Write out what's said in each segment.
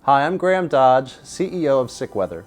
Hi, I'm Graham Dodge, CEO of SickWeather.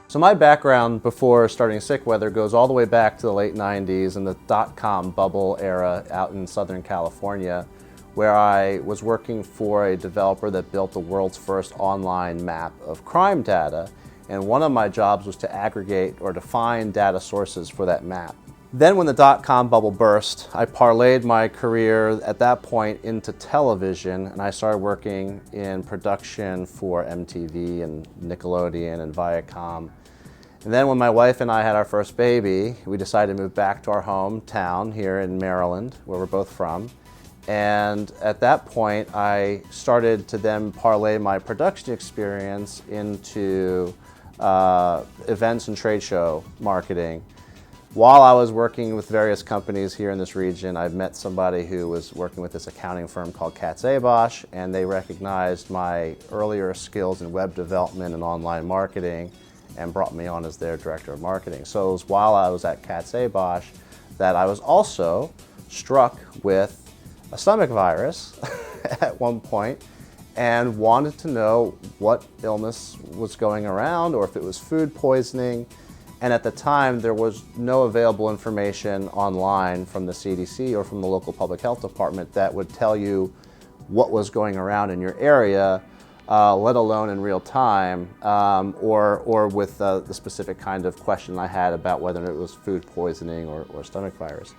So my background before starting SickWeather goes all the way back to the late 90s and the dot-com bubble era out in Southern California, where I was working for a developer that built the world's first online map of crime data. And one of my jobs was to aggregate or define data sources for that map. Then when the dot-com bubble burst, I parlayed my career at that point into television, and I started working in production for MTV and Nickelodeon and Viacom. And then when my wife and I had our first baby, we decided to move back to our hometown here in Maryland, where we're both from. And at that point, I started to then parlay my production experience into events and trade show marketing. While I was working with various companies here in this region, I met somebody who was working with this accounting firm called Katz-Abash, and they recognized my earlier skills in web development and online marketing and brought me on as their director of marketing. So it was while I was at Katz-Abash that I was also struck with a stomach virus at one point and wanted to know what illness was going around or if it was food poisoning. And at the time, there was no available information online from the CDC or from the local public health department that would tell you what was going around in your area, let alone in real time, or with the specific kind of question I had about whether it was food poisoning or stomach virus.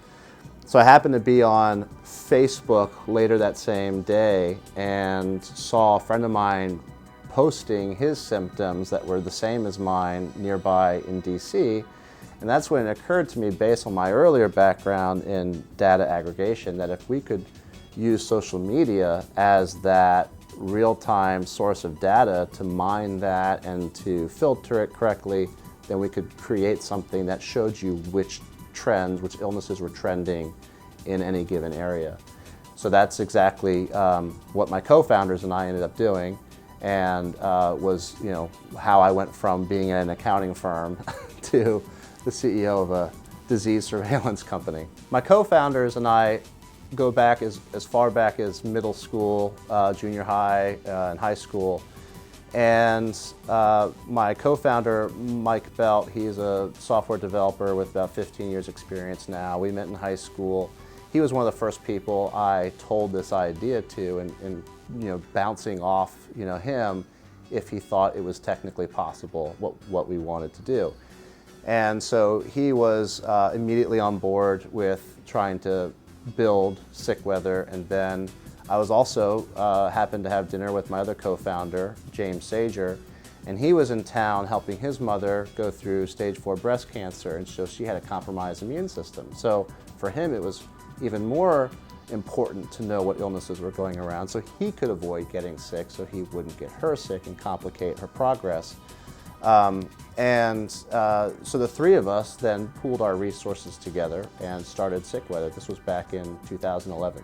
So I happened to be on Facebook later that same day and saw a friend of mine posting his symptoms that were the same as mine nearby in DC. And that's when it occurred to me, based on my earlier background in data aggregation, that if we could use social media as that real-time source of data to mine that and to filter it correctly, then we could create something that showed you which trends, which illnesses were trending in any given area. So that's exactly what my co-founders and I ended up doing, and was how I went from being in an accounting firm to the CEO of a disease surveillance company. My co-founders and I go back as far back as middle school, junior high, and high school. And my co-founder, Mike Belt, he's a software developer with about 15 years experience now. We met in high school. He was one of the first people I told this idea to, and bouncing off him if he thought it was technically possible what we wanted to do. And so he was immediately on board with trying to build SickWeather, and then I was also happened to have dinner with my other co-founder, James Sager, and he was in town helping his mother go through stage 4 breast cancer, and so she had a compromised immune system. So for him it was even more important to know what illnesses were going around so he could avoid getting sick, so he wouldn't get her sick and complicate her progress. So the three of us then pooled our resources together and started SickWeather. This was back in 2011.